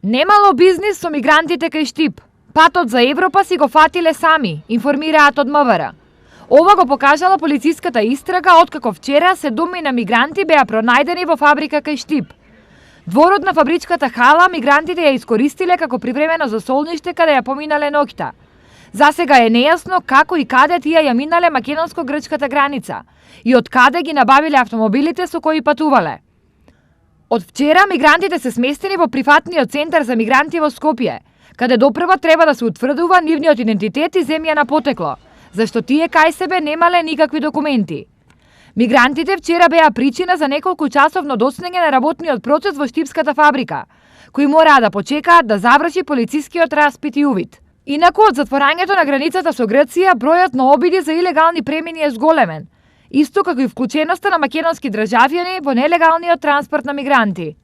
Немало бизнис со мигрантите кај Штип. Патот за Европа си го фатиле сами, информираат од МВР. Ова го покажала полициската истрага откако вчера 7 мигранти беа пронајдени во фабрика кај Штип. Дворот на фабричката хала мигрантите ја искористиле како привремено засолниште каде ја поминале ноќта. Засега е нејасно како и каде тие ја минале македонско-грчката граница и од каде ги набавиле автомобилите со кои патувале. Од вчера мигрантите се сместени во прифатниот центар за мигранти во Скопје, каде допрва треба да се утврдува нивниот идентитет и земја на потекло, зашто тие кај себе немале никакви документи. Мигрантите вчера беа причина за неколку часовно доцнење на работниот процес во Штипската фабрика, кои мораа да почекаат да заврши полицискиот распит и увид. Инаку од затворањето на границата со Грција, бројот на обиди за илегални премини е зголемен, исто како и вклученоста на македонски државјани во нелегалниот транспорт на мигранти.